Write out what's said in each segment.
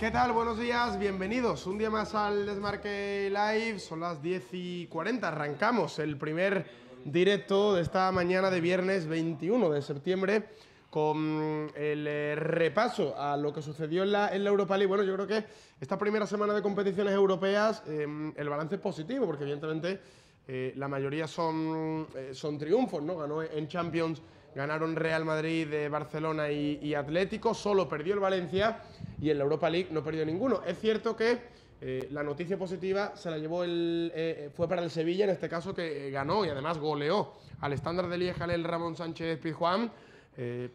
¿Qué tal? Buenos días, bienvenidos un día más al Desmarque Live. Son las 10:40, arrancamos el primer directo de esta mañana de viernes 21 de septiembre con el repaso a lo que sucedió en la Europa League. Bueno, yo creo que esta primera semana de competiciones europeas el balance es positivo, porque evidentemente la mayoría son triunfos, ¿no? Ganó en Champions, ganaron Real Madrid, Barcelona y Atlético, solo perdió el Valencia, y en la Europa League no perdió ninguno. Es cierto que la noticia positiva se la llevó fue para el Sevilla, en este caso, que ganó y además goleó al Standard de Lieja, el Ramón Sánchez Pizjuán,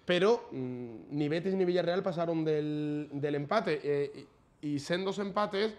pero ni Betis ni Villarreal pasaron del empate, y sendos empates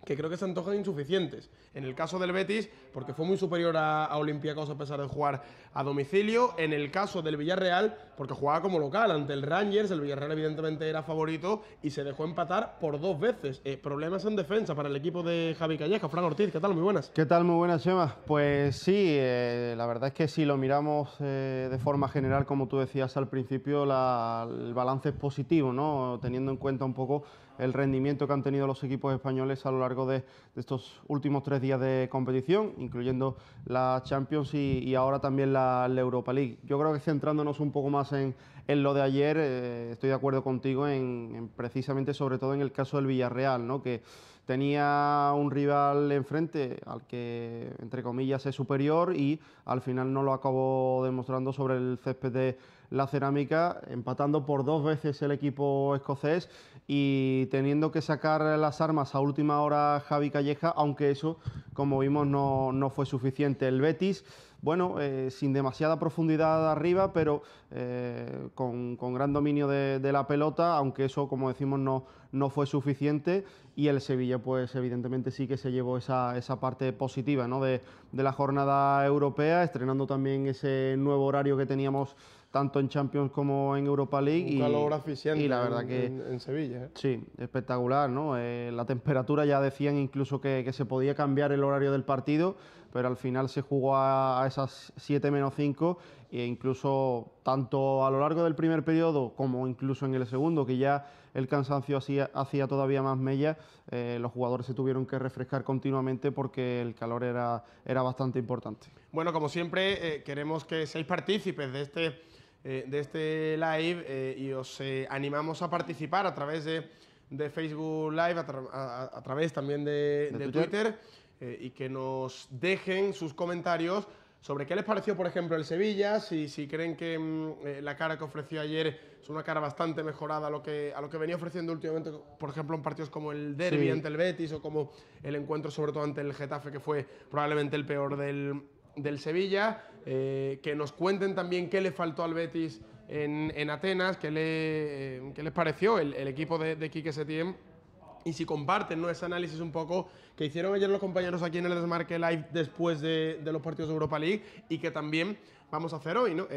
que creo que se antojan insuficientes. En el caso del Betis, porque fue muy superior a Olympiacos a pesar de jugar a domicilio. En el caso del Villarreal, porque jugaba como local ante el Rangers, el Villarreal evidentemente era favorito y se dejó empatar por 2 veces. Problemas en defensa para el equipo de Javi Calleja. Fran Ortiz, ¿qué tal? Muy buenas. ¿Qué tal? Muy buenas, Chema. Pues sí, la verdad es que si lo miramos de forma general, como tú decías al principio, el balance es positivo, ¿no? Teniendo en cuenta un poco el rendimiento que han tenido los equipos españoles a lo largo de estos últimos 3 días de competición, incluyendo la Champions y ahora también la Europa League. Yo creo que centrándonos un poco más en lo de ayer, estoy de acuerdo contigo en precisamente, sobre todo en el caso del Villarreal, ¿no? Que tenía un rival enfrente al que, entre comillas, es superior y al final no lo acabó demostrando sobre el césped de la Cerámica, empatando por 2 veces el equipo escocés y teniendo que sacar las armas a última hora Javi Calleja, aunque eso, como vimos, no fue suficiente. El Betis, bueno, sin demasiada profundidad arriba, pero con gran dominio de la pelota, aunque eso, como decimos, no fue suficiente. Y el Sevilla, pues evidentemente sí que se llevó esa parte positiva, ¿no? de la jornada europea, estrenando también ese nuevo horario que teníamos tanto en Champions como en Europa League. Un calor asfixiante y la verdad que en Sevilla, ¿eh? Sí, espectacular, ¿no? La temperatura, ya decían incluso que se podía cambiar el horario del partido, pero al final se jugó a esas 7:05 e incluso tanto a lo largo del primer periodo como incluso en el segundo, que ya el cansancio hacía todavía más mella, los jugadores se tuvieron que refrescar continuamente porque el calor era bastante importante. Bueno, como siempre, queremos que seáis partícipes de este live, y os animamos a participar a través de Facebook Live, a través también de Twitter, y que nos dejen sus comentarios sobre qué les pareció, por ejemplo, el Sevilla, si creen que la cara que ofreció ayer es una cara bastante mejorada a lo que venía ofreciendo últimamente, por ejemplo, en partidos como el derbi ante el Betis, o como el encuentro sobre todo ante el Getafe, que fue probablemente el peor del Sevilla. Que nos cuenten también qué le faltó al Betis en Atenas, qué les pareció el equipo de Quique Setién, y si comparten, ¿no?, ese análisis un poco que hicieron ayer los compañeros aquí en el Desmarque Live después de los partidos de Europa League, y que también vamos a hacer hoy, ¿no?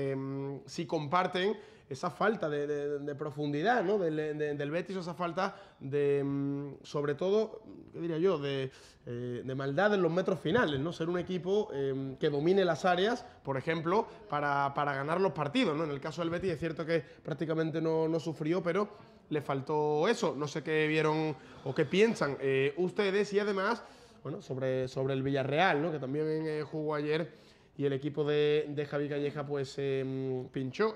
Si comparten esa falta de profundidad, ¿no?, del Betis, o esa falta sobre todo, ¿qué diría yo?, de maldad en los metros finales, ¿no? Ser un equipo que domine las áreas, por ejemplo, para ganar los partidos, ¿no? En el caso del Betis es cierto que prácticamente no sufrió, pero le faltó eso. No sé qué vieron o qué piensan ustedes, y además, bueno, sobre el Villarreal, ¿no?, que también jugó ayer, y el equipo de Javi Calleja pues pinchó.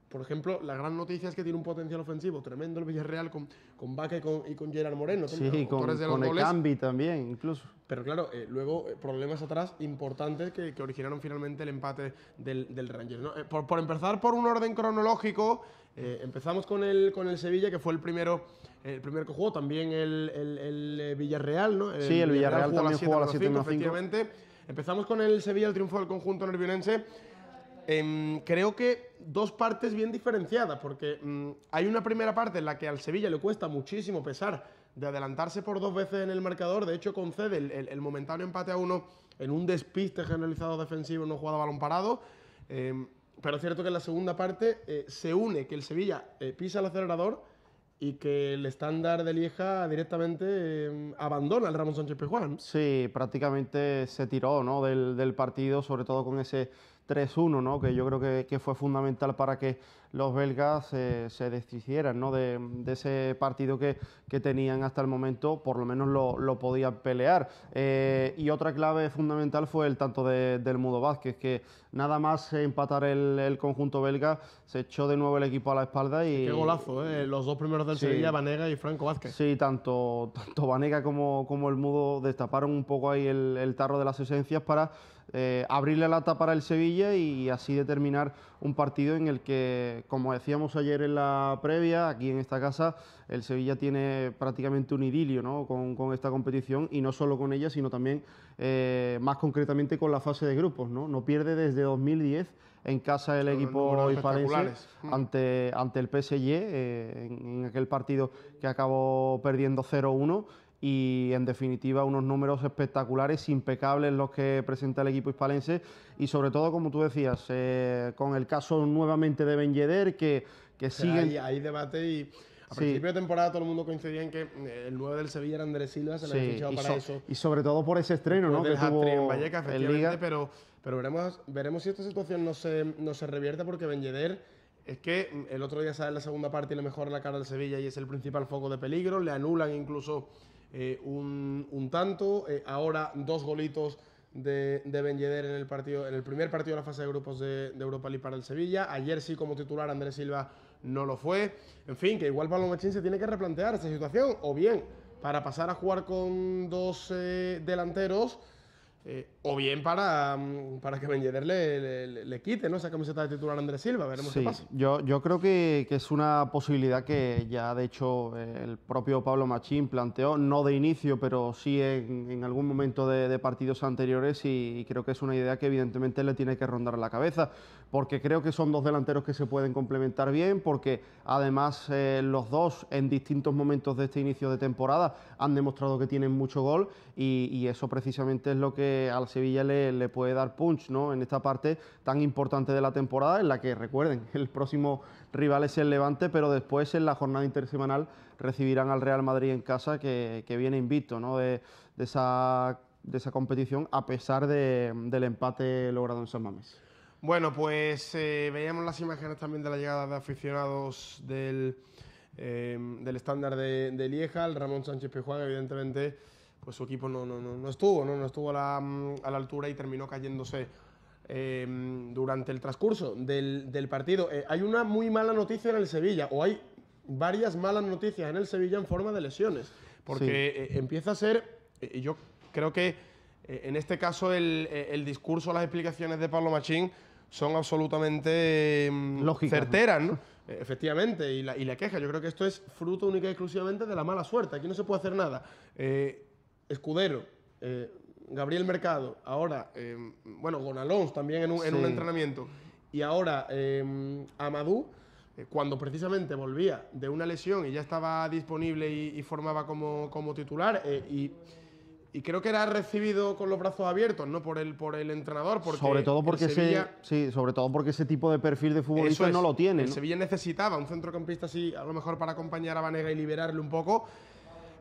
Por ejemplo, la gran noticia es que tiene un potencial ofensivo tremendo el Villarreal con Vaca y con Gerard Moreno. Sí, con Ekambi también, incluso. Pero claro, luego problemas atrás importantes que originaron finalmente el empate del Rangers, ¿no? Por empezar por un orden cronológico, empezamos con el Sevilla, que fue el primero que jugó, también el Villarreal, ¿no? Sí, el Villarreal también jugó a las 7:05. Efectivamente. Empezamos con el Sevilla, el triunfo del conjunto nervionense. Creo que 2 partes bien diferenciadas, porque hay una primera parte en la que al Sevilla le cuesta muchísimo, pesar de adelantarse por 2 veces en el marcador. De hecho, concede el momentáneo empate a 1 en un despiste generalizado defensivo en una jugada a balón parado. Pero es cierto que en la segunda parte se une que el Sevilla pisa el acelerador y que el Standard de Lieja directamente abandona al Ramón Sánchez Pizjuán. Sí, prácticamente se tiró, ¿no?, del partido, sobre todo con ese 3-1, ¿no? Que yo creo que fue fundamental para que los belgas se deshicieran, ¿no? de ese partido que tenían hasta el momento, por lo menos lo podían pelear. Y otra clave fundamental fue el tanto del Mudo Vázquez, que nada más empatar el conjunto belga, se echó de nuevo el equipo a la espalda. Y qué golazo, ¿eh? Los dos primeros del Sevilla, Banega y Franco Vázquez. Sí, tanto Banega como el Mudo destaparon un poco ahí el tarro de las esencias para abrirle la tapa para el Sevilla y así determinar un partido en el que, como decíamos ayer en la previa, aquí en esta casa, el Sevilla tiene prácticamente un idilio, ¿no? con esta competición, y no solo con ella, sino también más concretamente con la fase de grupos, ¿no? No pierde desde 2010 en casa el equipo hispalense ante el PSG en aquel partido que acabó perdiendo 0-1. Y en definitiva unos números espectaculares, impecables los que presenta el equipo hispalense, y sobre todo, como tú decías, con el caso nuevamente de Ben Yedder, que sigue... Hay debate y a principio de temporada todo el mundo coincidía en que el 9 del Sevilla era Andrés Silva, se le había fichado para eso. Y sobre todo por ese estreno, ¿no? Del que tuvo en Vallecas, efectivamente, Liga. pero veremos si esta situación no se revierte, porque Ben Yedder es que el otro día sale en la segunda parte y le mejora la cara al Sevilla y es el principal foco de peligro, le anulan incluso un tanto, ahora 2 golitos de Ben Yedder en el primer partido de la fase de grupos de Europa League para el Sevilla. Ayer sí, como titular, Andrés Silva no lo fue. En fin, que igual Pablo Machín se tiene que replantear esta situación, o bien para pasar a jugar con 2 delanteros, o bien para que Ben Yedder le quite, ¿no?, esa camiseta de titular a Andrés Silva. Veremos qué pasa. Yo creo que es una posibilidad que ya de hecho el propio Pablo Machín planteó, no de inicio, pero sí en algún momento de partidos anteriores, y creo que es una idea que evidentemente le tiene que rondar la cabeza, porque creo que son 2 delanteros que se pueden complementar bien, porque además los dos en distintos momentos de este inicio de temporada han demostrado que tienen mucho gol, y eso precisamente es lo que al Sevilla le puede dar punch, ¿no?, en esta parte tan importante de la temporada, en la que, recuerden, el próximo rival es el Levante, pero después en la jornada intersemanal recibirán al Real Madrid en casa, que viene invicto, ¿no?, de esa competición, a pesar del empate logrado en San Mamés. Bueno, pues veíamos las imágenes también de la llegada de aficionados del estándar de Lieja. El Ramón Sánchez Pizjuán, evidentemente, pues su equipo no estuvo a la altura y terminó cayéndose durante el transcurso del partido. Hay una muy mala noticia en el Sevilla, o hay varias malas noticias en el Sevilla en forma de lesiones, porque empieza a ser, y yo creo que en este caso el discurso, las explicaciones de Pablo Machín son absolutamente certeras, ¿no? Efectivamente, y la queja. Yo creo que esto es fruto única y exclusivamente de la mala suerte. Aquí no se puede hacer nada. Escudero, Gabriel Mercado, ahora, Gonalons también en un entrenamiento, y ahora Amadou, cuando precisamente volvía de una lesión y ya estaba disponible y formaba como titular, y creo que era recibido con los brazos abiertos, ¿no?, por el entrenador, porque sobre todo porque ese tipo de perfil de futbolista no lo tiene, el ¿no? Sevilla necesitaba un centrocampista así, a lo mejor para acompañar a Banega y liberarle un poco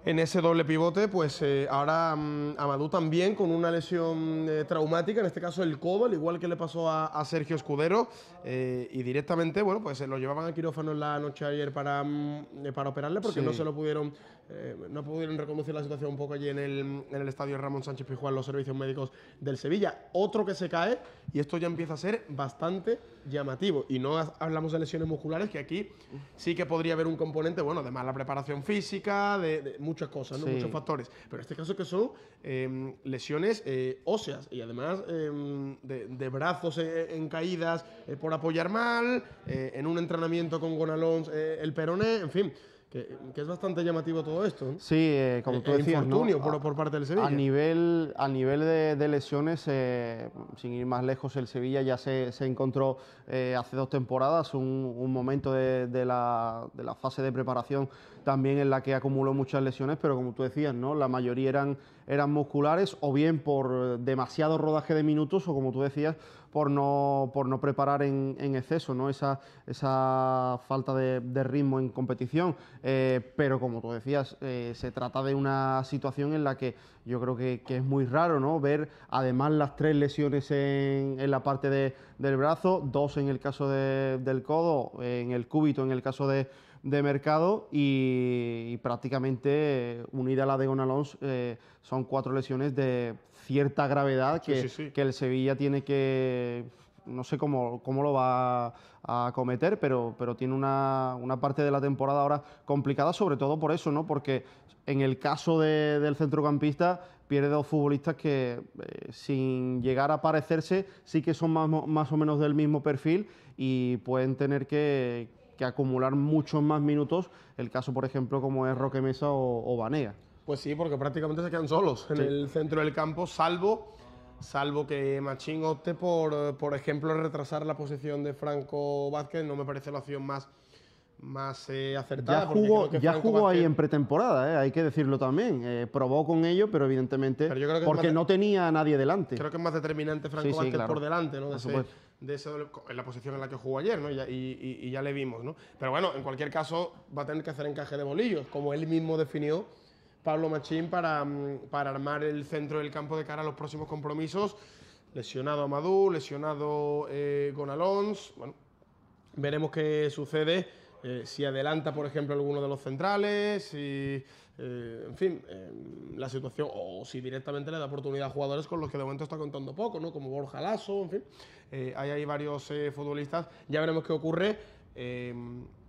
en ese doble pivote. Pues ahora Amadou también con una lesión traumática, en este caso el codo, al igual que le pasó a Sergio Escudero, y directamente, bueno, pues se lo llevaban al quirófano en la noche de ayer para operarle, porque no se lo pudieron, no pudieron reconducir la situación un poco allí en el estadio Ramón Sánchez Pizjuán, los servicios médicos del Sevilla. Otro que se cae, y esto ya empieza a ser bastante llamativo, y no hablamos de lesiones musculares, que aquí sí que podría haber un componente, bueno, de mala preparación física, de muchas cosas, ¿no? Muchos factores, pero en este caso que son lesiones óseas, y además de brazos en caídas por apoyar mal, en un entrenamiento con Gonalons el peroné, en fin, que es bastante llamativo todo esto, ¿no? Sí, como tú decías, infortunio, ¿no?, por parte del Sevilla. A nivel de lesiones, sin ir más lejos, el Sevilla ya se encontró hace 2 temporadas un momento de la fase de preparación también en la que acumuló muchas lesiones, pero como tú decías, ¿no? La mayoría eran musculares, o bien por demasiado rodaje de minutos, o como tú decías, por no preparar en exceso, ¿no? Esa falta de ritmo en competición. Pero como tú decías, se trata de una situación en la que yo creo que es muy raro, ¿no? Ver además las 3 lesiones en la parte del brazo, 2 en el caso del codo, en el cúbito en el caso de Mercado, y prácticamente unida a la de Gonalons son 4 lesiones de cierta gravedad que el Sevilla tiene que, no sé cómo lo va a acometer, pero tiene una parte de la temporada ahora complicada, sobre todo por eso, ¿no? Porque en el caso del centrocampista pierde 2 futbolistas que sin llegar a parecerse sí que son más o menos del mismo perfil y pueden tener que acumular muchos más minutos, el caso por ejemplo como es Roque Mesa o Banega. Pues sí, porque prácticamente se quedan solos en el centro del campo, salvo que Machín opte por ejemplo, retrasar la posición de Franco Vázquez. No me parece la opción más acertada. Ya jugó ahí en pretemporada, hay que decirlo también. Probó con ello, pero evidentemente porque no tenía a nadie delante. Creo que es más determinante Franco Vázquez claro, por delante, ¿no? En la posición en la que jugó ayer, ¿no? Y ya le vimos, ¿no? Pero bueno, en cualquier caso va a tener que hacer encaje de bolillos, como él mismo definió Pablo Machín para armar el centro del campo de cara a los próximos compromisos. Lesionado Amadou, lesionado Gonalons. Bueno, veremos qué sucede. Si adelanta, por ejemplo, alguno de los centrales, en fin, la situación, o si directamente le da oportunidad a jugadores con los que de momento está contando poco, ¿no? Como Borja Lasso, en fin, hay ahí varios futbolistas. Ya veremos qué ocurre.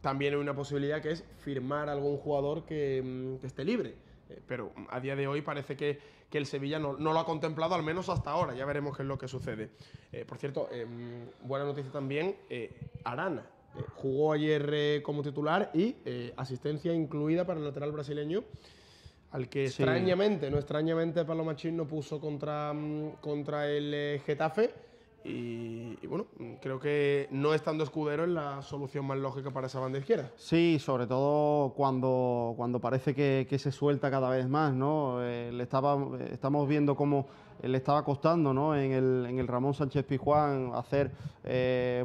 También hay una posibilidad que es firmar a algún jugador que esté libre. Pero a día de hoy parece que el Sevilla no lo ha contemplado, al menos hasta ahora. Ya veremos qué es lo que sucede. Por cierto, buena noticia también, Arana. Jugó ayer como titular y asistencia incluida para el lateral brasileño, al que extrañamente Pablo Machín no puso contra el Getafe. Y bueno, creo que no estando Escudero es la solución más lógica para esa banda izquierda. Sí, sobre todo cuando parece que se suelta cada vez más, ¿no? Estamos viendo cómo le estaba costando, ¿no? en el Ramón Sánchez Pizjuán hacer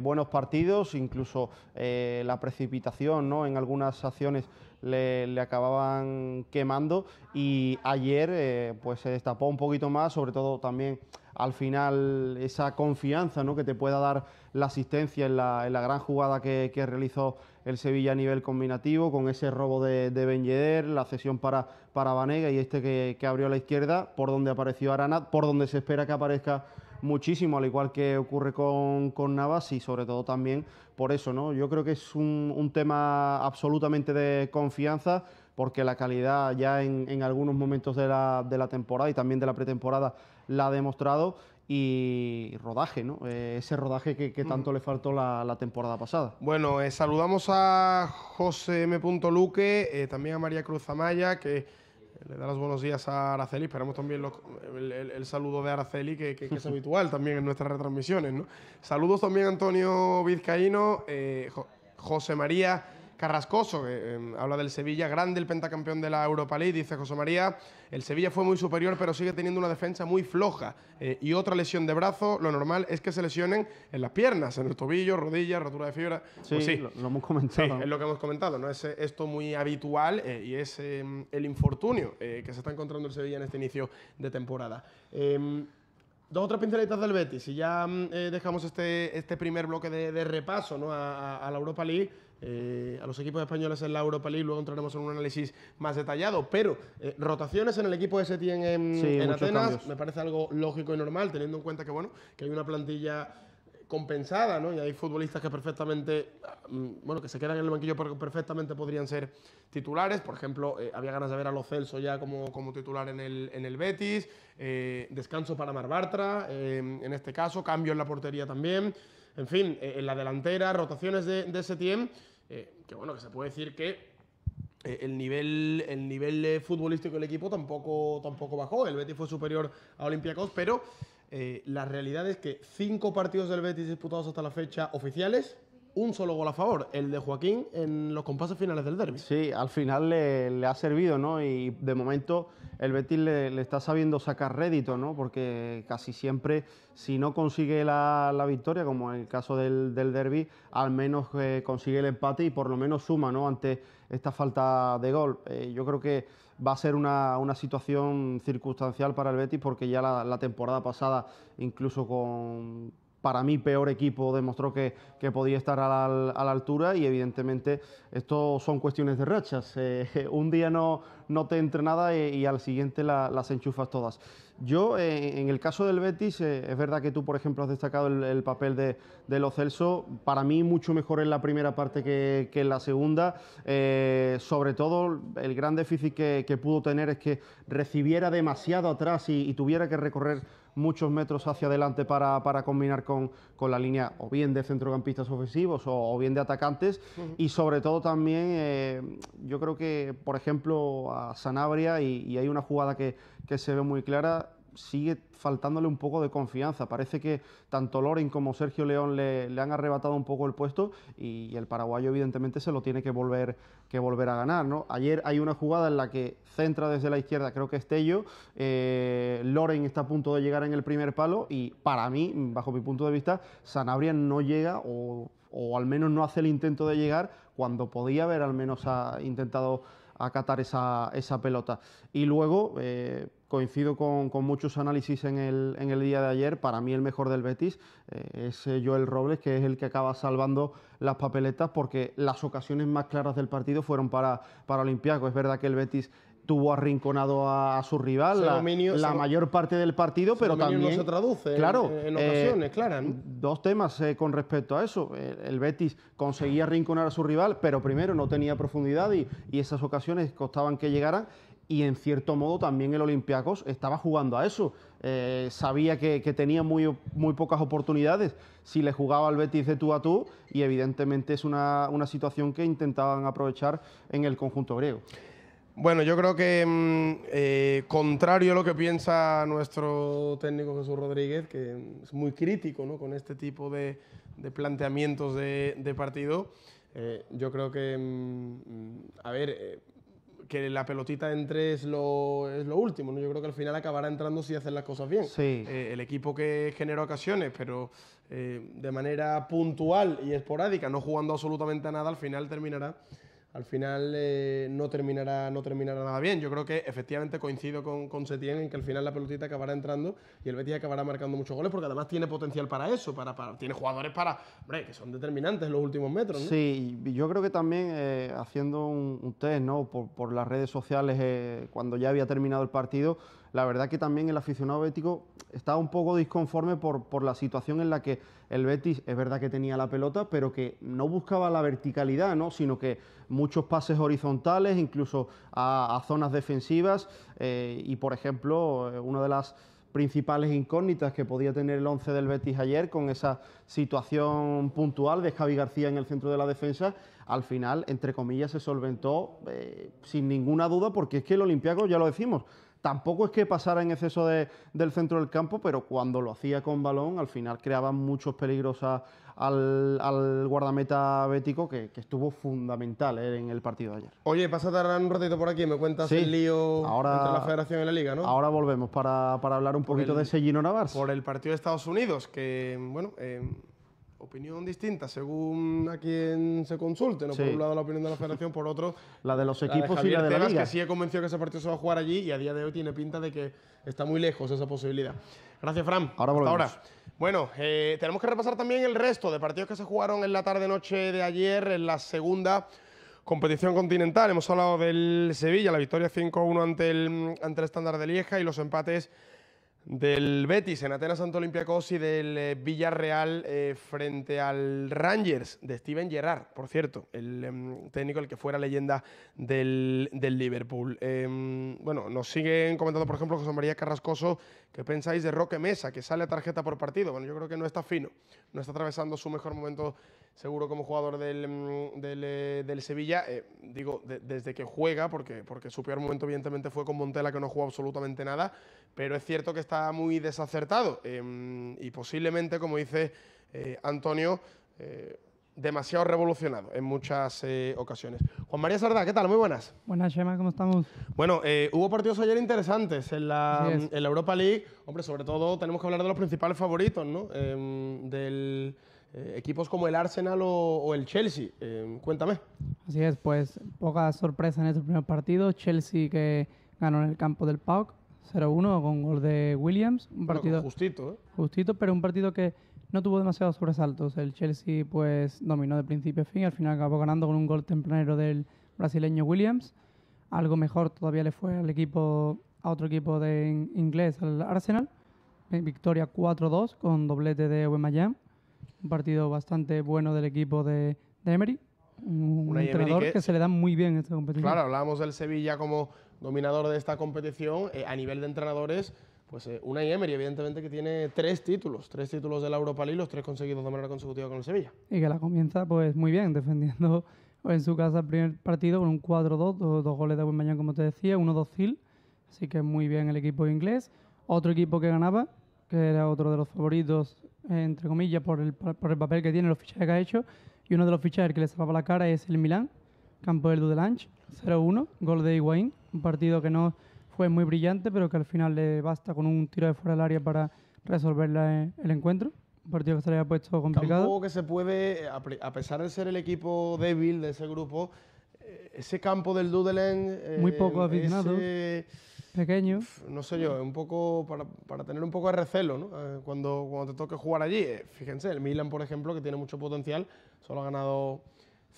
buenos partidos, incluso la precipitación, ¿no? En algunas acciones le acababan quemando, y ayer pues se destapó un poquito más, sobre todo también al final esa confianza, ¿no? Que te pueda dar la asistencia en la gran jugada que realizó el Sevilla a nivel combinativo, con ese robo de Ben Yedder, la cesión para Banega y que abrió a la izquierda, por donde apareció Arana, por donde se espera que aparezca muchísimo, al igual que ocurre con Navas, y sobre todo también por eso, ¿no? Yo creo que es un tema absolutamente de confianza, porque la calidad ya en algunos momentos de la temporada y también de la pretemporada la ha demostrado, y rodaje, ¿no? Ese rodaje que tanto le faltó la temporada pasada. Bueno, saludamos a José M. Luque, también a María Cruz Amaya, que le da los buenos días a Araceli. Esperamos también el saludo de Araceli, que es habitual también en nuestras retransmisiones, ¿no? Saludos también a Antonio Vizcaíno, José María Carrascoso, que habla del Sevilla, grande el pentacampeón de la Europa League. Dice José María: el Sevilla fue muy superior, pero sigue teniendo una defensa muy floja. Y otra lesión de brazo, lo normal es que se lesionen en las piernas, en el tobillo, rodillas, rotura de fibra. Sí, pues sí, lo hemos comentado. Sí, es lo que hemos comentado, ¿no? Es esto muy habitual, y es el infortunio que se está encontrando el Sevilla en este inicio de temporada. 2 o 3 pincelitas del Betis y ya dejamos este primer bloque de repaso, ¿no? a la Europa League. A los equipos españoles en la Europa League, luego entraremos en un análisis más detallado, pero rotaciones en el equipo de Setién en Atenas, cambios. Me parece algo lógico y normal, teniendo en cuenta que hay una plantilla compensada, ¿no? Y hay futbolistas que perfectamente, que se quedan en el banquillo, pero perfectamente podrían ser titulares. Por ejemplo, había ganas de ver a Lo Celso ya como titular en el Betis, descanso para Mar Bartra, en este caso, cambio en la portería también. En fin, en la delantera, rotaciones de Setién, que se puede decir que el nivel futbolístico del equipo tampoco bajó. El Betis fue superior a Olympiacos, pero la realidad es que 5 partidos del Betis disputados hasta la fecha oficiales, un solo gol a favor, el de Joaquín en los compases finales del derbi. Sí, al final le ha servido, ¿no? Y de momento el Betis le está sabiendo sacar rédito, ¿no? Porque casi siempre, si no consigue la victoria, como en el caso del derbi, al menos consigue el empate y por lo menos suma, ¿no? Ante esta falta de gol. Yo creo que va a ser una situación circunstancial para el Betis, porque ya la temporada pasada, incluso con, para mí, peor equipo, demostró que podía estar a la altura, y evidentemente esto son cuestiones de rachas. Un día no te entra nada y al siguiente las enchufas todas. Yo, en el caso del Betis, es verdad que tú, por ejemplo, has destacado el papel de Lo Celso. Para mí, mucho mejor en la primera parte que en la segunda. Sobre todo, el gran déficit que pudo tener es que recibiera demasiado atrás y tuviera que recorrer muchos metros hacia adelante para combinar con la línea o bien de centrocampistas ofensivos o bien de atacantes. Y sobre todo también, yo creo que, por ejemplo, a Sanabria, y hay una jugada que se ve muy clara, sigue faltándole un poco de confianza. Parece que tanto Loren como Sergio León le han arrebatado un poco el puesto, y el paraguayo evidentemente se lo tiene que volver a ganar, ¿no? Ayer hay una jugada en la que centra desde la izquierda, creo que es Tello, Loren está a punto de llegar en el primer palo, y para mí, bajo mi punto de vista, Sanabria no llega, o al menos no hace el intento de llegar cuando podía haber al menos intentado acatar esa pelota. Y luego, coincido con muchos análisis en el día de ayer, para mí el mejor del Betis es Joel Robles, que es el que acaba salvando las papeletas, porque las ocasiones más claras del partido fueron para Olympiacos. Es verdad que el Betis tuvo arrinconado a su rival la mayor parte del partido, pero también no se traduce, claro, en ocasiones, claras, ¿no? Dos temas con respecto a eso. El Betis conseguía arrinconar a su rival, pero primero no tenía profundidad y esas ocasiones costaban que llegaran. Y en cierto modo también el Olympiacos estaba jugando a eso. Sabía que tenía muy pocas oportunidades si le jugaba al Betis de tú a tú, y evidentemente es una situación que intentaban aprovechar en el conjunto griego. Bueno, yo creo que, contrario a lo que piensa nuestro técnico Jesús Rodríguez, que es muy crítico, ¿no?, con este tipo de planteamientos de partido, yo creo que, que la pelotita entre es lo último, ¿no? Yo creo que al final acabará entrando si hacen las cosas bien. Sí. El equipo que genera ocasiones, pero de manera puntual y esporádica, no jugando absolutamente a nada, al final no terminará nada bien. Yo creo que efectivamente coincido con Setién en que al final la pelotita acabará entrando y el Betis acabará marcando muchos goles, porque además tiene potencial para eso, tiene jugadores que son determinantes en los últimos metros, ¿no? Sí, yo creo que también haciendo un test, ¿no?, por las redes sociales, cuando ya había terminado el partido, la verdad que también el aficionado bético estaba un poco disconforme por la situación en la que el Betis, es verdad que tenía la pelota, pero que no buscaba la verticalidad, ¿no?, sino que muchos pases horizontales, incluso a zonas defensivas, y por ejemplo, una de las principales incógnitas que podía tener el 11 del Betis ayer, con esa situación puntual de Javi García en el centro de la defensa, al final, entre comillas, se solventó sin ninguna duda, porque es que el Olympiacos, ya lo decimos, tampoco es que pasara en exceso del centro del campo, pero cuando lo hacía con balón, al final creaba muchos peligros al guardameta bético, que estuvo fundamental en el partido de ayer. Oye, pásate un ratito por aquí y me cuentas el lío entre la Federación y la Liga, ¿no? Ahora volvemos para hablar un poquito de ese Girona Barça. Por el partido de Estados Unidos, que, bueno, opinión distinta según a quien se consulte, ¿no? Sí. Por un lado la opinión de la Federación, por otro la de los equipos y la de la Liga. Que sí he convencido que ese partido se va a jugar allí, y a día de hoy tiene pinta de que está muy lejos esa posibilidad. Gracias, Fran. Ahora volvemos. Hasta ahora. Bueno, tenemos que repasar también el resto de partidos que se jugaron en la tarde-noche de ayer en la segunda competición continental. Hemos hablado del Sevilla, la victoria 5-1 ante el Standard de Lieja, y los empates del Betis en Atenas ante Olympiacos y del Villarreal frente al Rangers de Steven Gerrard, por cierto, el técnico, el que fuera leyenda del Liverpool. Bueno, nos siguen comentando, por ejemplo, José María Carrascoso, ¿qué pensáis de Roque Mesa, que sale a tarjeta por partido? Bueno, yo creo que no está fino, no está atravesando su mejor momento seguro como jugador del Sevilla, desde que juega, porque su peor momento evidentemente fue con Montela, que no jugó absolutamente nada, pero es cierto que está muy desacertado y posiblemente, como dice Antonio, demasiado revolucionado en muchas ocasiones. Juan María Sardá, ¿qué tal? Muy buenas. Buenas, Chema, ¿cómo estamos? Bueno, hubo partidos ayer interesantes en la Europa League. Hombre, sobre todo tenemos que hablar de los principales favoritos, ¿no? Equipos como el Arsenal o el Chelsea. Cuéntame. Así es, pues poca sorpresa en este primer partido. Chelsea que ganó en el campo del PAOK 0-1 con gol de Williams. Un partido justito, ¿eh? Justito, pero un partido que no tuvo demasiados sobresaltos. El Chelsea pues dominó de principio a fin. Al final acabó ganando con un gol tempranero del brasileño Williams. Algo mejor todavía le fue a otro equipo de inglés, al Arsenal. Victoria 4-2 con doblete de Aubameyang. Un partido bastante bueno del equipo de Emery. Un entrenador que se le da muy bien esta competición. Claro, hablábamos del Sevilla como dominador de esta competición. A nivel de entrenadores, pues Unai Emery, evidentemente, que tiene 3 títulos de la Europa League, los 3 conseguidos de manera consecutiva con el Sevilla. Y que la comienza pues muy bien, defendiendo en su casa el primer partido con un 4-2, dos goles de Aubameyang, como te decía, 1-2 Gil. Así que muy bien el equipo inglés. Otro equipo que ganaba, que era otro de los favoritos, entre comillas, por el papel que tiene, los fichajes que ha hecho. Y uno de los fichajes que le salvaba la cara es el Milán, campo del Dudelange, 0-1, gol de Higuaín. Un partido que no fue muy brillante, pero que al final le basta con un tiro de fuera del área para resolver el encuentro. Un partido que se le había puesto complicado. Campo que se puede, a pesar de ser el equipo débil de ese grupo, ese campo del Dudelange... muy poco aficionados, pequeño. No sé yo, un poco para tener un poco de recelo, ¿no? Cuando te toque jugar allí. Fíjense, el Milan, por ejemplo, que tiene mucho potencial, solo ha ganado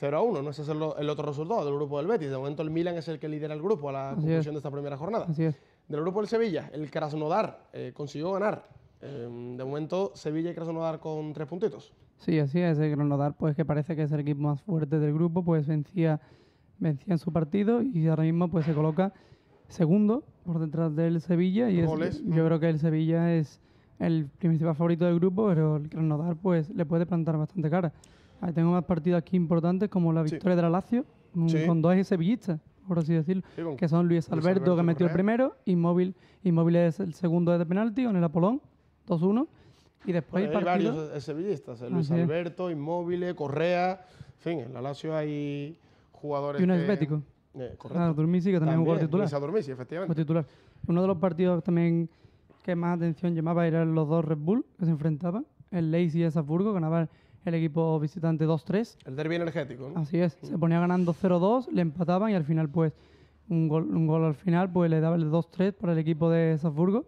0-1, ¿no? Ese es el otro resultado del grupo del Betis. De momento el Milan es el que lidera el grupo a la conclusión de esta primera jornada. Así es. Del grupo del Sevilla, el Krasnodar consiguió ganar. De momento, Sevilla y Krasnodar con 3 puntitos. Sí, así es. El Krasnodar, pues que parece que es el equipo más fuerte del grupo, pues vencía en su partido y ahora mismo pues se coloca segundo por detrás del Sevilla. Y yo creo que el Sevilla es el principal favorito del grupo, pero el Krasnodar pues le puede plantar bastante cara. Ahí tengo más partidos aquí importantes como la victoria de la Lazio, con 2 sevillistas, por así decirlo, que son Luis Alberto, que metió el primero, Inmóvil es el segundo de penalti con el Apolón, 2-1. Y después hay varios sevillistas, Luis Alberto, Inmóvil, Correa, en fin, en la Lazio hay jugadores. Y un helvético. Correcto. Durmisi, que también jugó titular. Durmisi, efectivamente. Titular. Uno de los partidos también que más atención llamaba eran los 2 Red Bull que se enfrentaban. El Leipzig y el Salzburgo, ganaba el equipo visitante 2-3. El derbi energético, ¿no? Así es. Se ponía ganando 0-2, le empataban y al final, pues, un gol al final, pues le daba el 2-3 para el equipo de Salzburgo.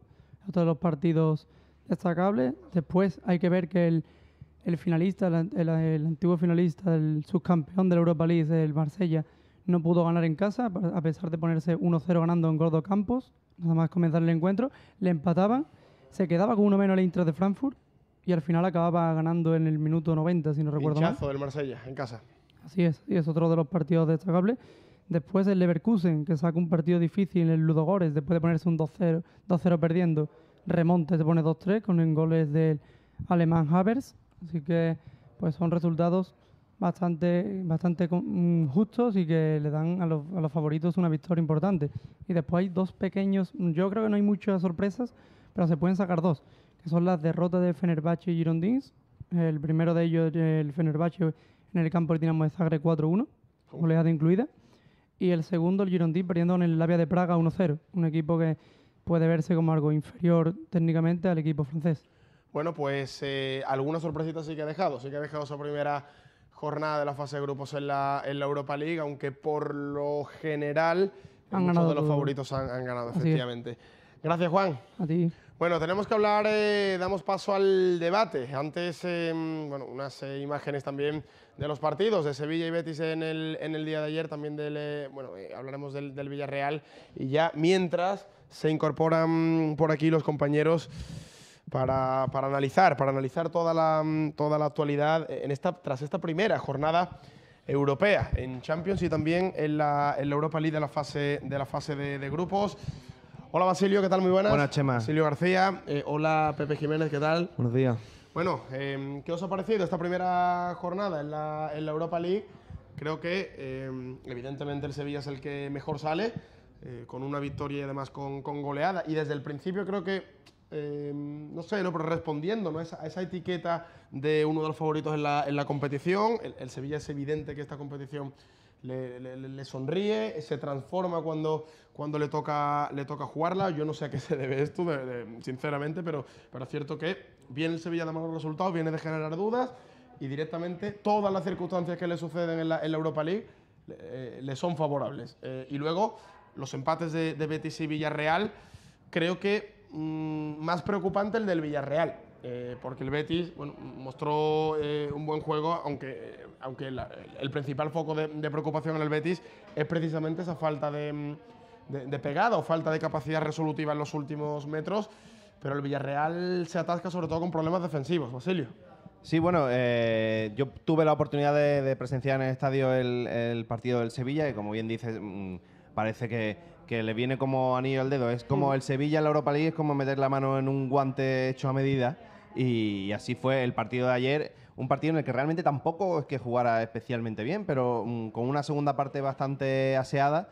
Otro de los partidos destacables. Después hay que ver que el finalista, el antiguo finalista, el subcampeón de la Europa League, el Marsella, no pudo ganar en casa, a pesar de ponerse 1-0 ganando en Gordo Campos. Nada más comenzar el encuentro, le empataban, se quedaba con uno menos el Eintracht de Frankfurt y al final acababa ganando en el minuto 90, si no recuerdo mal. Pinchazo del Marsella, en casa. Así es, y es otro de los partidos destacables. Después el Leverkusen, que saca un partido difícil en el Ludogorets, después de ponerse un 2-0 perdiendo, remonta y se pone 2-3 con goles del alemán Havertz. Así que pues son resultados bastante justos y que le dan a los favoritos una victoria importante. Y después hay 2 pequeños, yo creo que no hay muchas sorpresas, pero se pueden sacar 2, que son las derrotas de Fenerbahce y Girondins. El primero de ellos, el Fenerbahce, en el campo del Dinamo de Zagreb 4-1, goleada incluida. Y el segundo, el Girondins, perdiendo en el Slavia de Praga 1-0, un equipo que puede verse como algo inferior técnicamente al equipo francés. Bueno, pues algunas sorpresitas sí que ha dejado esa primera jornada de la fase de grupos en la Europa League, aunque por lo general muchos de los favoritos han ganado, efectivamente. Gracias, Juan. A ti. Bueno, tenemos que hablar, damos paso al debate. Antes, unas imágenes también de los partidos de Sevilla y Betis en el día de ayer, también hablaremos del Villarreal. Y ya mientras se incorporan por aquí los compañeros para analizar toda la actualidad tras esta primera jornada europea en Champions y también en la Europa League de la fase de grupos. Hola Basilio, ¿qué tal? Muy buenas. Buenas, Chema. Basilio García. Hola Pepe Jiménez, ¿qué tal? Buenos días. Bueno, ¿qué os ha parecido esta primera jornada en la Europa League? Creo que evidentemente el Sevilla es el que mejor sale, con una victoria y además con goleada. Y desde el principio creo que no sé, ¿no? Pero respondiendo, ¿no? a esa etiqueta de uno de los favoritos en la competición. El Sevilla es evidente que esta competición le sonríe, se transforma cuando le toca jugarla. Yo no sé a qué se debe esto, sinceramente, pero es cierto que viene el Sevilla de malos resultados, viene de generar dudas y directamente todas las circunstancias que le suceden en la Europa League le son favorables. Y luego los empates de Betis y Villarreal, creo que más preocupante el del Villarreal, porque el Betis mostró un buen juego, aunque el principal foco de preocupación en el Betis es precisamente esa falta de pegada o falta de capacidad resolutiva en los últimos metros, pero el Villarreal se atasca sobre todo con problemas defensivos. Basilio. Sí, bueno, yo tuve la oportunidad de presenciar en el estadio el partido del Sevilla y, como bien dices, parece que le viene como anillo al dedo. Es como el Sevilla en la Europa League, es como meter la mano en un guante hecho a medida, y así fue el partido de ayer. Un partido en el que realmente tampoco es que jugara especialmente bien, pero con una segunda parte bastante aseada,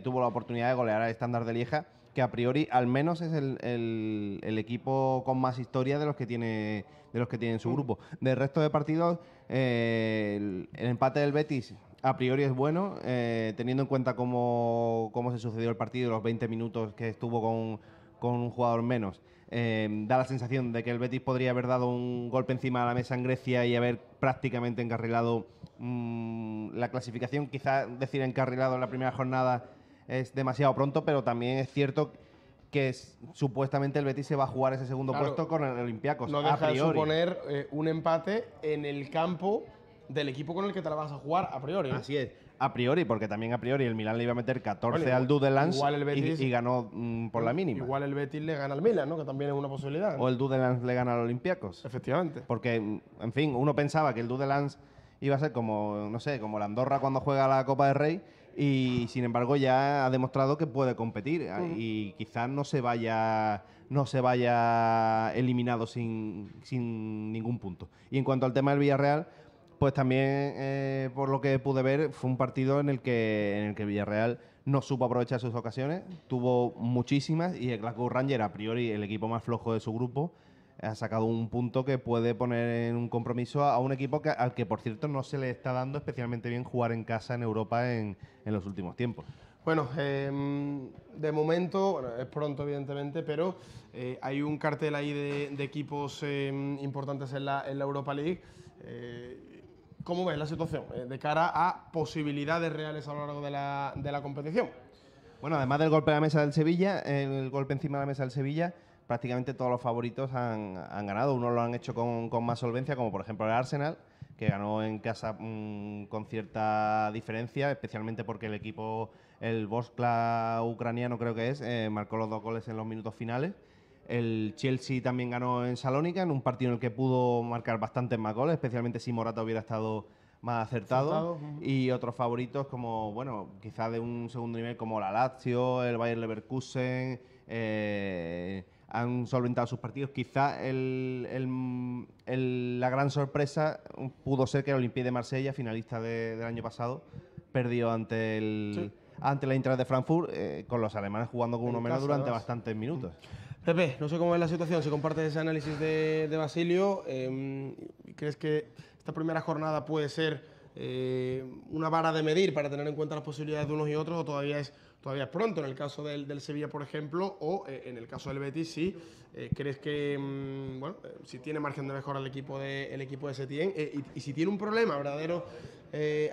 tuvo la oportunidad de golear al Standard de Lieja, que a priori al menos es el equipo con más historia de los que tiene en su grupo. Del resto de partidos, el empate del Betis a priori es bueno, teniendo en cuenta cómo se sucedió el partido, los 20 minutos que estuvo con un jugador menos. Da la sensación de que el Betis podría haber dado un golpe encima de la mesa en Grecia y haber prácticamente encarrilado la clasificación. Quizá decir encarrilado en la primera jornada es demasiado pronto, pero también es cierto que supuestamente el Betis se va a jugar ese segundo puesto con el Olympiacos. No deja de suponer un empate en el campo del equipo con el que te la vas a jugar a priori. Así es, a priori, porque también a priori el Milan le iba a meter 14 al Dudelands y ganó por la mínima. Igual el Betis le gana al Milan, ¿no? Que también es una posibilidad, ¿no? O el Dudelands le gana al Olympiacos. Efectivamente. Porque, en fin, uno pensaba que el Dudelands iba a ser como, no sé, como la Andorra cuando juega la Copa del Rey, y sin embargo ya ha demostrado que puede competir y quizás no se vaya eliminado sin ningún punto. Y en cuanto al tema del Villarreal, pues también, por lo que pude ver, fue un partido en el que el Villarreal no supo aprovechar sus ocasiones, tuvo muchísimas, y el Glasgow Rangers, a priori el equipo más flojo de su grupo, ha sacado un punto que puede poner en un compromiso a un equipo al que, por cierto, no se le está dando especialmente bien jugar en casa en Europa en los últimos tiempos. Bueno, de momento, es pronto evidentemente, pero hay un cartel ahí de equipos importantes en la Europa League. ¿Cómo ves la situación de cara a posibilidades reales a lo largo de la competición? Bueno, además del golpe a la mesa del Sevilla, el golpe encima de la mesa del Sevilla, prácticamente todos los favoritos han ganado. Unos lo han hecho con más solvencia, como por ejemplo el Arsenal, que ganó en casa con cierta diferencia, especialmente porque el equipo, el Ворskla ucraniano creo que es, marcó los 2 goles en los minutos finales. El Chelsea también ganó en Salónica, en un partido en el que pudo marcar bastantes más goles, especialmente si Morata hubiera estado más acertado. Y otros favoritos como, bueno, quizás de un segundo nivel, como la Lazio, el Bayer Leverkusen, han solventado sus partidos. Quizá la gran sorpresa pudo ser que el Olympique de Marsella, finalista del año pasado, perdió ante la Eintracht de Frankfurt, con los alemanes jugando con uno menos durante bastantes minutos. Pepe, no sé cómo es la situación, si compartes ese análisis de Basilio, ¿crees que esta primera jornada puede ser una vara de medir para tener en cuenta las posibilidades de unos y otros, o todavía es pronto en el caso del Sevilla, por ejemplo, o en el caso del Betis, sí? ¿Crees que si tiene margen de mejora el equipo de Setién, y si tiene un problema verdadero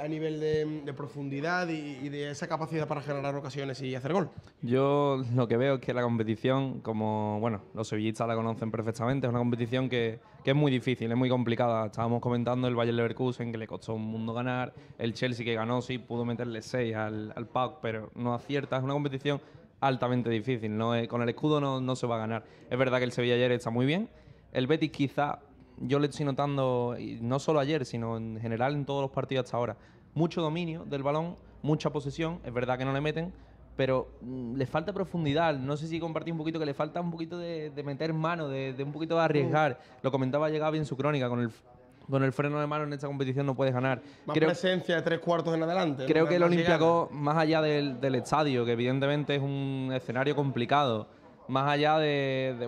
a nivel de profundidad y de esa capacidad para generar ocasiones y hacer gol? Yo lo que veo es que la competición, como los sevillistas la conocen perfectamente, es una competición que es muy difícil, es muy complicada. Estábamos comentando el Bayer Leverkusen, que le costó un mundo ganar, el Chelsea, que ganó, sí, pudo meterle 6 al PAOK, pero no acierta. Es una competición altamente difícil, con el escudo no se va a ganar. Es verdad que el Sevilla ayer está muy bien, el Betis quizá, yo le estoy notando, y no solo ayer, sino en general en todos los partidos hasta ahora, mucho dominio del balón, mucha posesión. Es verdad que no le meten, pero le falta profundidad. No sé si compartí un poquito que le falta un poquito de meter mano, de un poquito de arriesgar. Lo comentaba Gaby en su crónica, con el freno de mano en esta competición no puedes ganar. Más presencia de 3/4 en adelante. Creo que el Olympiacos, más allá del estadio, que evidentemente es un escenario complicado, más allá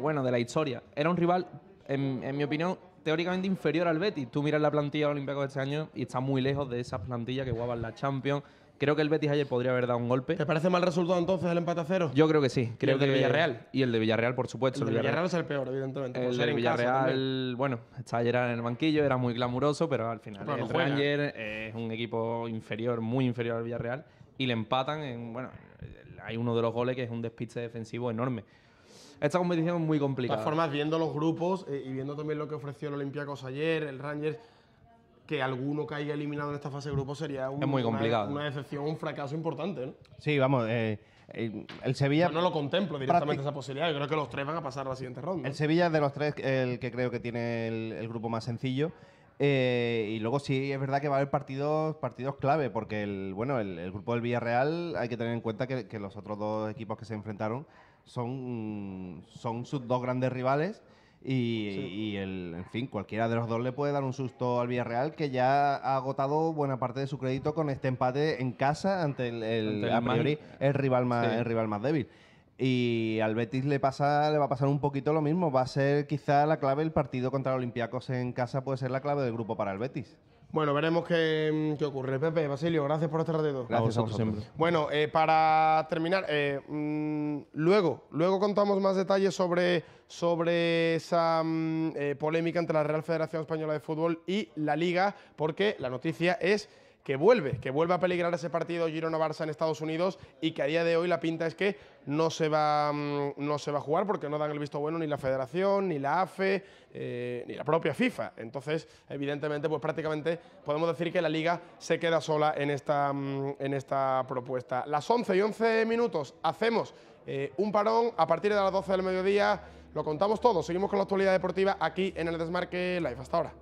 bueno, de la historia. Era un rival, en mi opinión, teóricamente inferior al Betis. Tú miras la plantilla del Olympiacos de este año y está muy lejos de esas plantillas que jugaban la Champions. Creo que el Betis ayer podría haber dado un golpe. ¿Te parece mal resultado entonces el empate a 0? Yo creo que sí. Creo el del Villarreal? Y el de Villarreal, por supuesto. El de Villarreal es el peor, evidentemente. por El ser del en casa Villarreal, también. bueno, está ayer en el banquillo, era muy glamuroso, pero al final Pero no el juega. Ranger es un equipo inferior, muy inferior al Villarreal, y le empatan bueno, hay uno de los goles que es un despiste defensivo enorme. Esta competición es muy De complicada. todas formas, viendo los grupos y viendo también lo que ofreció el Olympiacos ayer, el Rangers, que alguno caiga eliminado en esta fase de grupos sería Es muy complicado. una decepción, un fracaso importante, ¿no? Sí, vamos, el Sevilla... Yo no lo contemplo directamente esa posibilidad. Yo creo que los tres van a pasar a la siguiente ronda. El Sevilla es de los tres el que creo que tiene el grupo más sencillo. Y luego sí es verdad que va a haber partidos clave, porque el grupo del Villarreal hay que tener en cuenta que los otros dos equipos que se enfrentaron son sus dos grandes rivales. En fin, cualquiera de los dos le puede dar un susto al Villarreal, que ya ha agotado buena parte de su crédito con este empate en casa ante a priori el rival más débil. Y al Betis le va a pasar un poquito lo mismo. Va a ser quizá la clave, el partido contra el Olympiacos en casa puede ser la clave del grupo para el Betis. Bueno, veremos qué ocurre. Pepe, Basilio, gracias por este ratito. Gracias a vosotros siempre. Bueno, para terminar, luego contamos más detalles sobre esa polémica entre la Real Federación Española de Fútbol y la Liga, porque la noticia es que vuelve a peligrar ese partido Girona-Barça en Estados Unidos y que a día de hoy la pinta es que no se va a jugar porque no dan el visto bueno ni la Federación, ni la AFE, ni la propia FIFA. Entonces, evidentemente, pues prácticamente podemos decir que la Liga se queda sola en esta propuesta. Las 11:11 hacemos un parón a partir de las 12 del mediodía. Lo contamos todo. Seguimos con la actualidad deportiva aquí en el Desmarque Live. Hasta ahora.